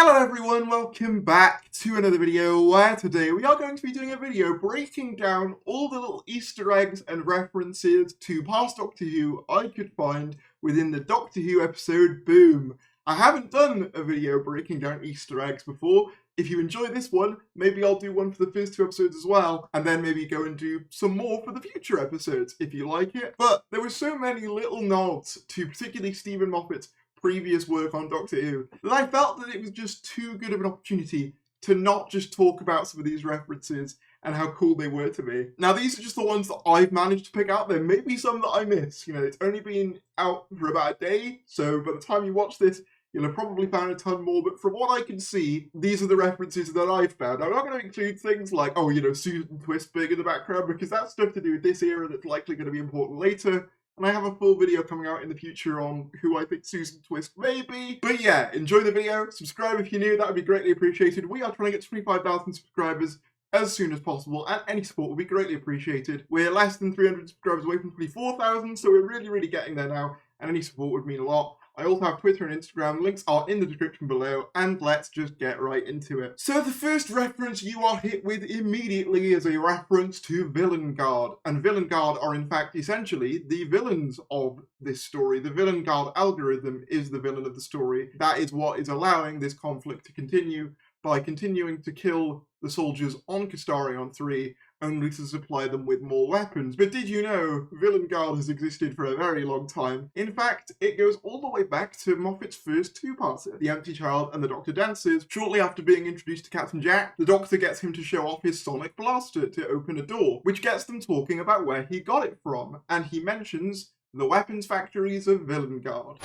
Hello everyone, welcome back to another video where today we are going to be doing a video breaking down all the little Easter eggs and references to past Doctor Who I could find within the Doctor Who episode Boom. I haven't done a video breaking down Easter eggs before. If you enjoy this one, maybe I'll do one for the first two episodes as well, and then maybe go and do some more for the future episodes if you like it. But there were so many little nods to particularly Stephen Moffat's previous work on Doctor Who that I felt that it was just too good of an opportunity to not just talk about some of these references and how cool they were to me. Now, these are just the ones that I've managed to pick out. There may be some that I miss. You know, it's only been out for about a day, so by the time you watch this, you'll have probably found a ton more, but from what I can see, these are the references that I've found. I'm not going to include things like, oh, you know, Susan Twist being in the background, because that's stuff to do with this era that's likely going to be important later. And I have a full video coming out in the future on who I think Susan Twist may be. But yeah, enjoy the video. Subscribe if you're new. That would be greatly appreciated. We are trying to get 25,000 subscribers as soon as possible, and any support would be greatly appreciated. We're less than 300 subscribers away from 24,000, so we're really getting there now, and any support would mean a lot. I also have Twitter and Instagram, links are in the description below, and let's just get right into it. So the first reference you are hit with immediately is a reference to Villain Guard, and Villain Guard are in fact essentially the villains of this story. The Villain Guard algorithm is the villain of the story. That is what is allowing this conflict to continue by continuing to kill the soldiers on Kastarion 3, only to supply them with more weapons. But did you know Villain Guard has existed for a very long time? In fact, it goes all the way back to Moffat's first two-parter, The Empty Child and The Doctor Dances. Shortly after being introduced to Captain Jack, the Doctor gets him to show off his sonic blaster to open a door, which gets them talking about where he got it from, and he mentions the weapons factories of Villain Guard.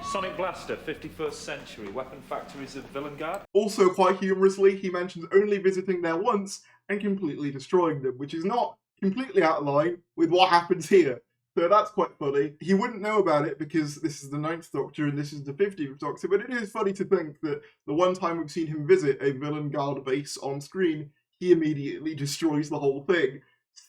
Sonic Blaster, 51st century, weapon factories of Villain Guard. Also, quite humorously, he mentions only visiting there once and completely destroying them, which is not completely out of line with what happens here. So that's quite funny. He wouldn't know about it because this is the 9th Doctor and this is the 15th Doctor, but it is funny to think that the one time we've seen him visit a Villain Guard base on screen, he immediately destroys the whole thing.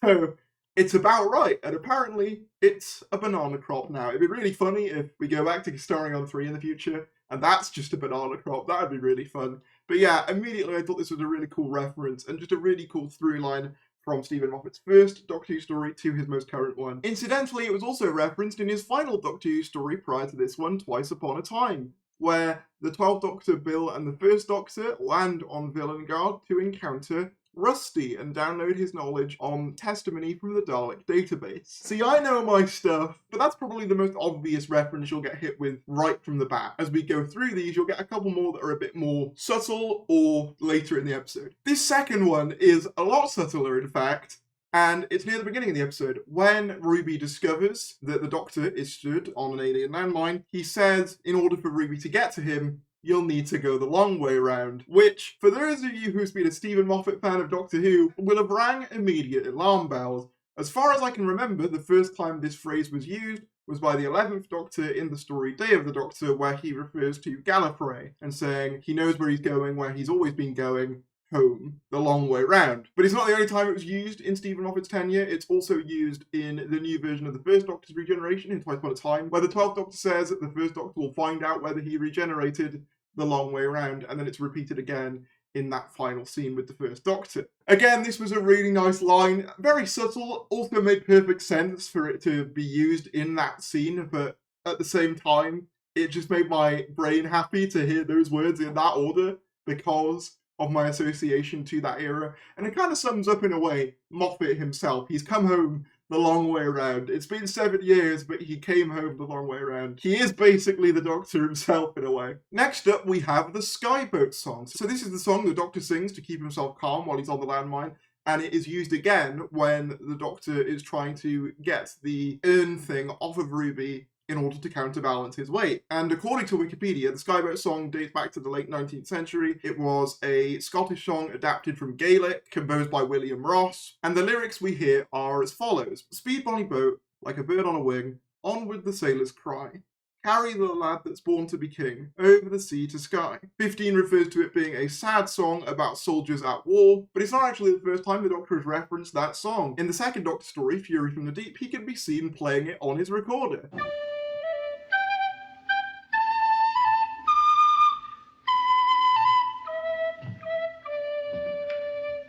So it's about right, and apparently it's a banana crop now. It'd be really funny if we go back to Kastarion 3 in the future, and that's just a banana crop. That would be really fun. But yeah, immediately I thought this was a really cool reference, and just a really cool through line from Stephen Moffat's first Doctor Who story to his most current one. Incidentally, it was also referenced in his final Doctor Who story prior to this one, Twice Upon a Time, where the 12th Doctor, Bill, and the 1st Doctor land on Villain Guard to encounter Rusty and download his knowledge on testimony from the Dalek database. See, I know my stuff, but that's probably the most obvious reference you'll get hit with right from the bat. As we go through these, you'll get a couple more that are a bit more subtle or later in the episode. This second one is a lot subtler, in fact, and it's near the beginning of the episode. When Ruby discovers that the Doctor is stood on an alien landmine, he says, in order for Ruby to get to him, you'll need to go the long way round, which, for those of you who's been a Stephen Moffat fan of Doctor Who, will have rang immediate alarm bells. As far as I can remember, the first time this phrase was used was by the 11th Doctor in the story Day of the Doctor, where he refers to Gallifrey and saying he knows where he's going, where he's always been going, home, the long way round. But it's not the only time it was used in Stephen Moffat's tenure. It's also used in the new version of the first Doctor's regeneration in Twice Upon a Time, where the 12th Doctor says that the first Doctor will find out whether he regenerated the long way round, and then it's repeated again in that final scene with the first Doctor. Again, this was a really nice line, very subtle, also made perfect sense for it to be used in that scene, but at the same time, it just made my brain happy to hear those words in that order because of my association to that era. And it kind of sums up, in a way, Moffat himself. He's come home the long way around. It's been 7 years, but he came home the long way around. He is basically the Doctor himself, in a way. Next up, we have the Skyboat song. So this is the song the Doctor sings to keep himself calm while he's on the landmine, and it is used again when the Doctor is trying to get the urn thing off of Ruby in order to counterbalance his weight. And according to Wikipedia, the Skyboat song dates back to the late 19th century. It was a Scottish song adapted from Gaelic, composed by William Ross, and the lyrics we hear are as follows. Speed bonny boat, like a bird on a wing, onward the sailors cry. Carry the lad that's born to be king, over the sea to sky. 15 refers to it being a sad song about soldiers at war, but it's not actually the first time the Doctor has referenced that song. In the second Doctor story, Fury from the Deep, he can be seen playing it on his recorder.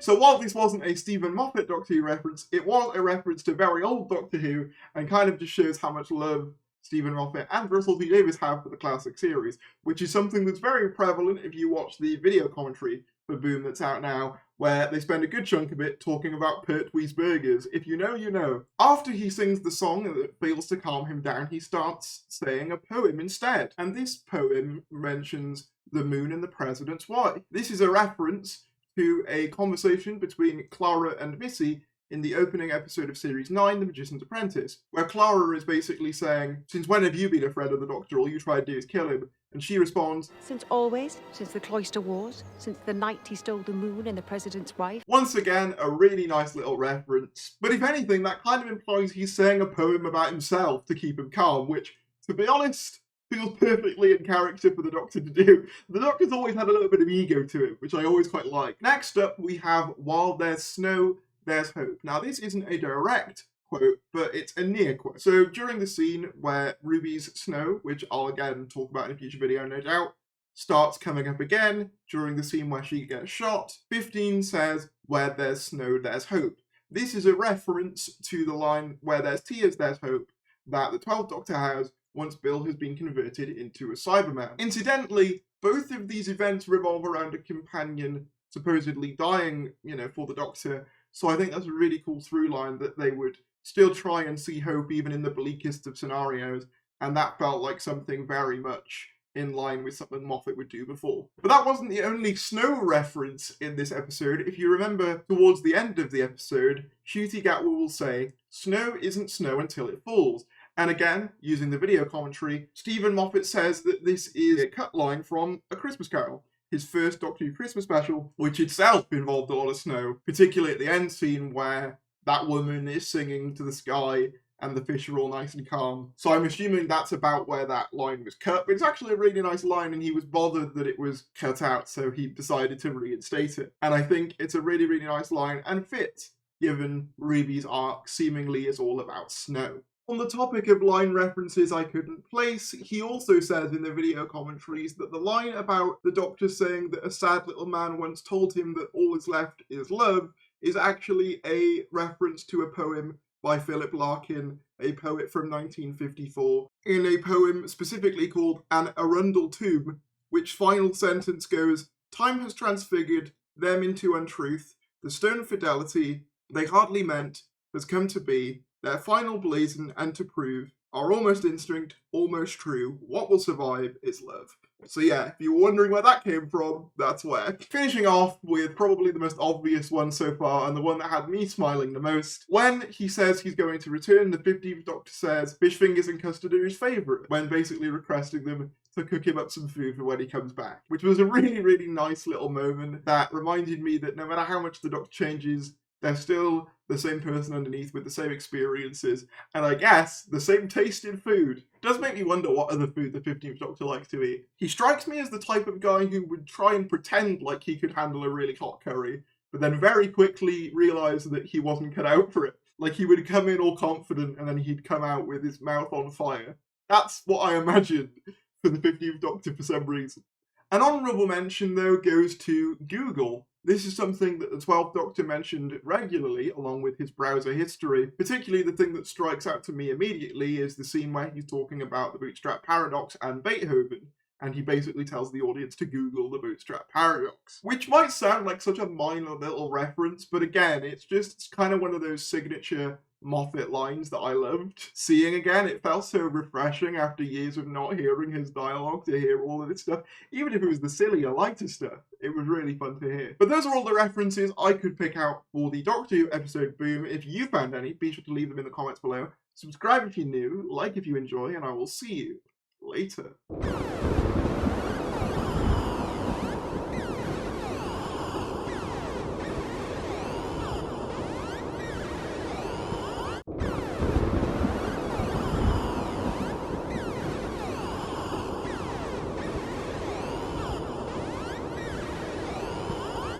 So while this wasn't a Stephen Moffat Doctor Who reference, it was a reference to very old Doctor Who, and kind of just shows how much love Stephen Moffat and Russell T Davies have for the classic series, which is something that's very prevalent if you watch the video commentary for Boom that's out now, where they spend a good chunk of it talking about Pertwee's burgers. If you know, you know. After he sings the song that fails to calm him down, he starts saying a poem instead. And this poem mentions the moon and the president's wife. This is a reference to a conversation between Clara and Missy in the opening episode of Series 9, The Magician's Apprentice, where Clara is basically saying, "Since when have you been a friend of the Doctor? All you try to do is kill him." And she responds, "Since always, since the Cloister Wars, since the night he stole the moon and the president's wife." Once again, a really nice little reference. But if anything, that kind of implies he's saying a poem about himself to keep him calm, which, to be honest, feels perfectly in character for the Doctor to do. The Doctor's always had a little bit of ego to him, which I always quite like. Next up, we have "While There's Snow, There's Hope." Now, this isn't a direct quote, but it's a near quote. So during the scene where Ruby's snow, which I'll again talk about in a future video, no doubt, starts coming up again, during the scene where she gets shot, 15 says, "Where there's snow, there's hope." This is a reference to the line, "Where there's tears, there's hope," that the 12th Doctor has once Bill has been converted into a Cyberman. Incidentally, both of these events revolve around a companion supposedly dying, for the Doctor. So I think that's a really cool through line, that they would still try and see hope even in the bleakest of scenarios. And that felt like something very much in line with something Moffat would do before. But that wasn't the only snow reference in this episode. If you remember, towards the end of the episode, Ncuti Gatwa will say, "Snow isn't snow until it falls." And again, using the video commentary, Stephen Moffat says that this is a cut line from A Christmas Carol, his first Doctor Who Christmas special, which itself involved a lot of snow, particularly at the end scene where that woman is singing to the sky and the fish are all nice and calm. So I'm assuming that's about where that line was cut, but it's actually a really nice line, and he was bothered that it was cut out, so he decided to reinstate it. And I think it's a really, really nice line, and fits, given Ruby's arc seemingly is all about snow. On the topic of line references I couldn't place, he also says in the video commentaries that the line about the Doctor saying that a sad little man once told him that all is left is love is actually a reference to a poem by Philip Larkin, a poet from 1954, in a poem specifically called An Arundel Tomb, which final sentence goes, "Time has transfigured them into untruth, the stone fidelity they hardly meant has come to be, their final blazon and to prove, our almost instinct, almost true, what will survive is love." So yeah, if you were wondering where that came from, that's where. Finishing off with probably the most obvious one so far, and the one that had me smiling the most. When he says he's going to return, the 15th Doctor says fish fingers and custard are his favourite, when basically requesting them to cook him up some food for when he comes back. Which was a really, really nice little moment that reminded me that no matter how much the Doctor changes, they're still the same person underneath with the same experiences, and I guess the same taste in food. It does make me wonder what other food the 15th Doctor likes to eat. He strikes me as the type of guy who would try and pretend like he could handle a really hot curry, but then very quickly realise that he wasn't cut out for it. Like, he would come in all confident and then he'd come out with his mouth on fire. That's what I imagine for the 15th Doctor for some reason. An honourable mention, though, goes to Google. This is something that the 12th Doctor mentioned regularly, along with his browser history. Particularly the thing that strikes out to me immediately is the scene where he's talking about the bootstrap paradox and Beethoven, and he basically tells the audience to Google the bootstrap paradox. Which might sound like such a minor little reference, but again, it's kind of one of those signature Moffat lines that I loved seeing again. It felt so refreshing after years of not hearing his dialogue to hear all of this stuff. Even if it was the sillier, lighter stuff, it was really fun to hear. But those are all the references I could pick out for the Doctor Who episode Boom. If you found any, be sure to leave them in the comments below. Subscribe if you're new, like if you enjoy, and I will see you later.